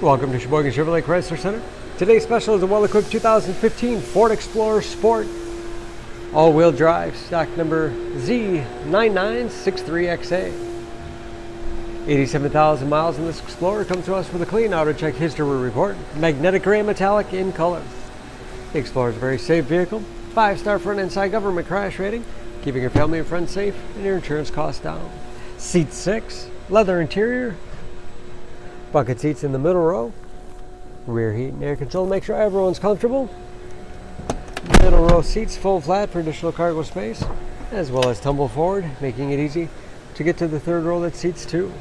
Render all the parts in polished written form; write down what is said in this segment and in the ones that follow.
Welcome to Sheboygan Chevrolet Chrysler Center. Today's special is a well-equipped 2015 Ford Explorer Sport all-wheel drive, stock number Z9963XA. 87,000 miles in this Explorer. Comes to us with a clean AutoCheck history report, magnetic gray metallic in color. The Explorer is a very safe vehicle, 5-star front and side government crash rating, keeping your family and friends safe and your insurance costs down. Seat 6, leather interior, bucket seats in the middle row, rear heat and air control, make sure everyone's comfortable. Middle row seats full flat for additional cargo space, as well as tumble forward, making it easy to get to the third row that seats 2.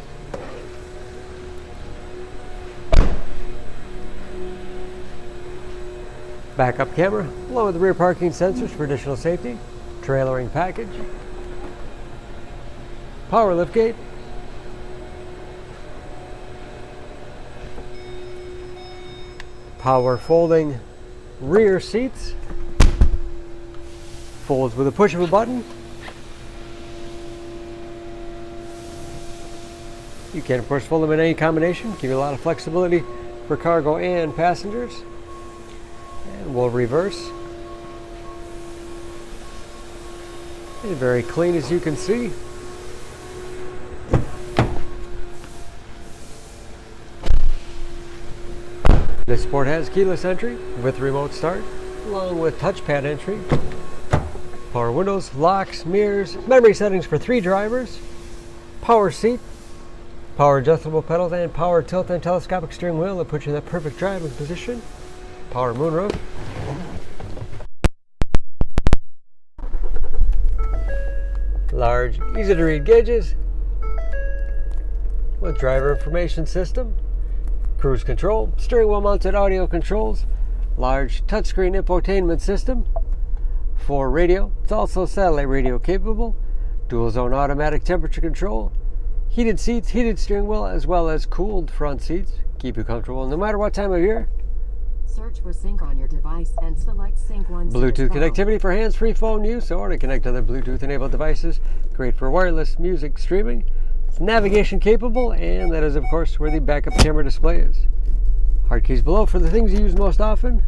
Backup camera, along with the rear parking sensors for additional safety. Trailering package. Power liftgate. Power folding rear seats. Folds with a push of a button. You can, of course, fold them in any combination. Give you a lot of flexibility for cargo and passengers. And we'll reverse. And very clean, as you can see. This Sport has keyless entry with remote start, along with touchpad entry. Power windows, locks, mirrors, memory settings for 3 drivers, power seat, power adjustable pedals, and power tilt and telescopic steering wheel that puts you in that perfect driving position. Power moonroof. Large, easy to read gauges with driver information system, cruise control, steering wheel mounted audio controls, large touchscreen infotainment system for radio. It's also satellite radio capable, dual zone automatic temperature control, heated seats, heated steering wheel, as well as cooled front seats. Keep you comfortable no matter what time of year. Search for sync on your device and select sync one. Bluetooth connectivity for hands-free phone use or to connect to other Bluetooth-enabled devices. Great for wireless music streaming. It's navigation capable, and that is, of course, where the backup camera display is. Hard keys below for the things you use most often.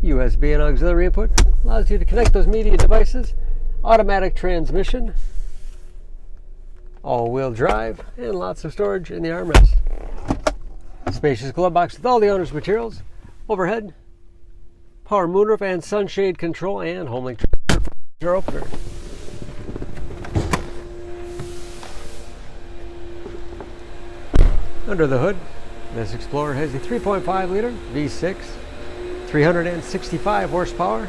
USB and auxiliary input allows you to connect those media devices. Automatic transmission. All-wheel drive, and lots of storage in the armrest. Spacious glove box with all the owner's materials. Overhead, power moonroof and sunshade control, and HomeLink door opener. Under the hood, this Explorer has a 3.5 liter V6, 365 horsepower.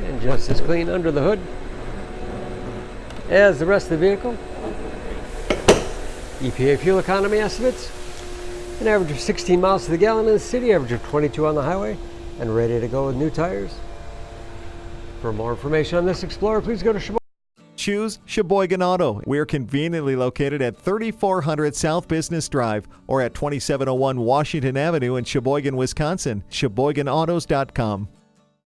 And just as clean under the hood as the rest of the vehicle. EPA fuel economy estimates, an average of 16 miles to the gallon in the city, average of 22 on the highway, and ready to go with new tires. For more information on this Explorer, please go to Sheboygan. Choose Sheboygan Auto. We're conveniently located at 3400 South Business Drive or at 2701 Washington Avenue in Sheboygan, Wisconsin. SheboyganAutos.com.